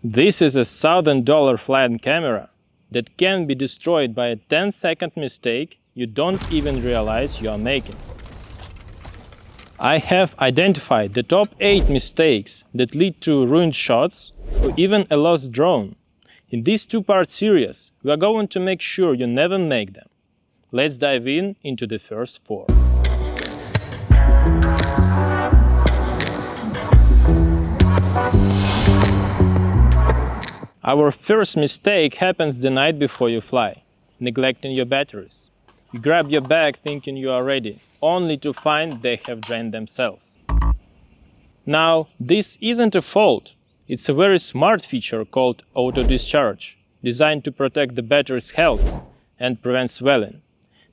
This is a $1,000 flying camera that can be destroyed by a 10-second mistake you don't even realize you are making. I have identified the top 8 mistakes that lead to ruined shots or even a lost drone. In this 2-part series, we are going to make sure you never make them. Let's dive into the first 4. Our first mistake happens the night before you fly, neglecting your batteries. You grab your bag thinking you are ready, only to find they have drained themselves. Now, this isn't a fault. It's a very smart feature called auto-discharge, designed to protect the battery's health and prevent swelling.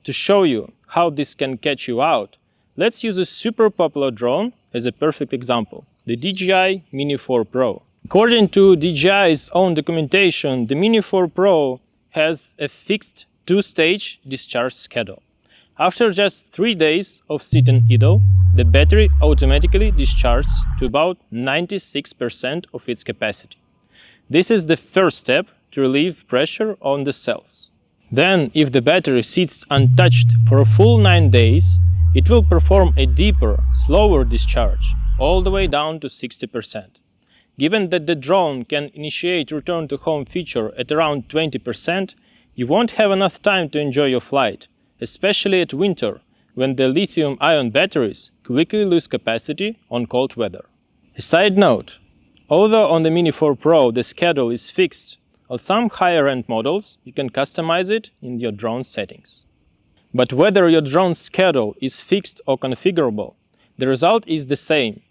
To show you how this can catch you out, let's use a super popular drone as a perfect example, the DJI Mini 4 Pro. According to DJI's own documentation, the Mini 4 Pro has a fixed 2-stage discharge schedule. After just 3 days of sitting idle, the battery automatically discharges to about 96% of its capacity. This is the first step to relieve pressure on the cells. Then, if the battery sits untouched for a full 9 days, it will perform a deeper, slower discharge, all the way down to 60%. Given that the drone can initiate return to home feature at around 20%, you won't have enough time to enjoy your flight, especially at winter, when the lithium-ion batteries quickly lose capacity on cold weather. A side note, although on the Mini 4 Pro the schedule is fixed, on some higher-end models you can customize it in your drone settings. But whether your drone's schedule is fixed or configurable, the result is the same.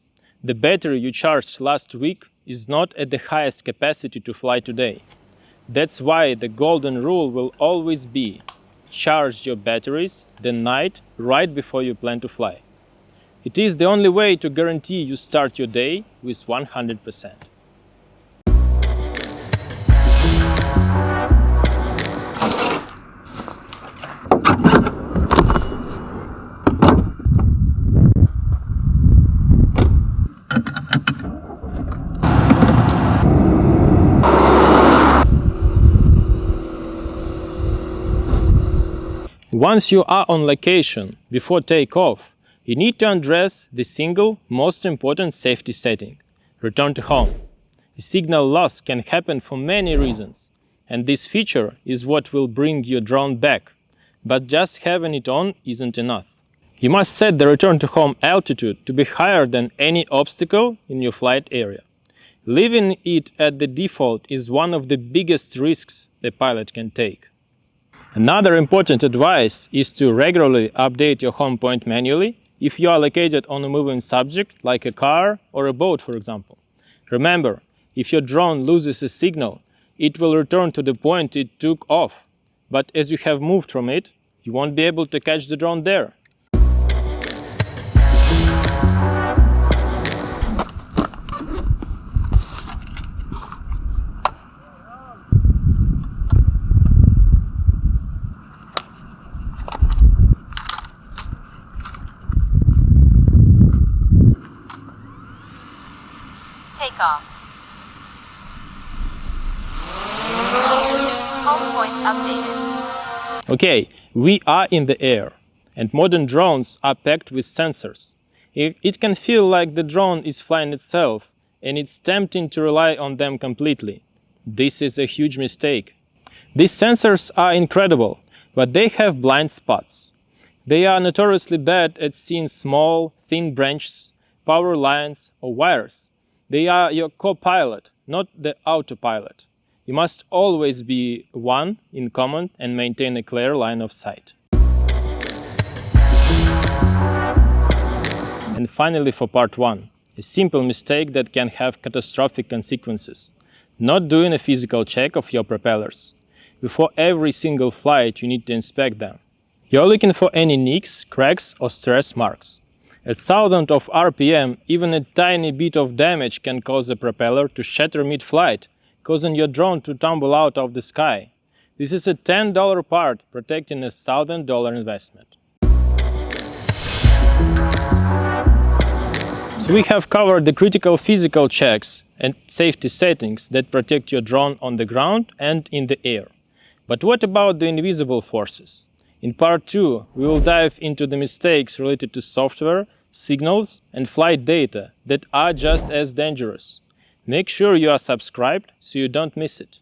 The battery you charged last week is not at the highest capacity to fly today. That's why the golden rule will always be: charge your batteries the night right before you plan to fly. It is the only way to guarantee you start your day with 100%. Once you are on location, before takeoff, you need to address the single most important safety setting: return to home. A signal loss can happen for many reasons, and this feature is what will bring your drone back. But just having it on isn't enough. You must set the return to home altitude to be higher than any obstacle in your flight area. Leaving it at the default is one of the biggest risks the pilot can take. Another important advice is to regularly update your home point manually if you are located on a moving subject like a car or a boat, for example. Remember, if your drone loses a signal, it will return to the point it took off, but as you have moved from it, you won't be able to catch the drone there. Takeoff. Home point updated. Okay, we are in the air, and modern drones are packed with sensors. It can feel like the drone is flying itself, and it's tempting to rely on them completely. This is a huge mistake. These sensors are incredible, but they have blind spots. They are notoriously bad at seeing small, thin branches, power lines, or wires. They are your co-pilot, not the autopilot. You must always be one in command and maintain a clear line of sight. And finally, for part 1, a simple mistake that can have catastrophic consequences: not doing a physical check of your propellers. Before every single flight, you need to inspect them. You're looking for any nicks, cracks, or stress marks. At thousands of RPM, even a tiny bit of damage can cause a propeller to shatter mid-flight, causing your drone to tumble out of the sky. This is a $10 part protecting a $1,000 investment. So we have covered the critical physical checks and safety settings that protect your drone on the ground and in the air. But what about the invisible forces? In part 2, we will dive into the mistakes related to software, signals, and flight data that are just as dangerous. Make sure you are subscribed so you don't miss it.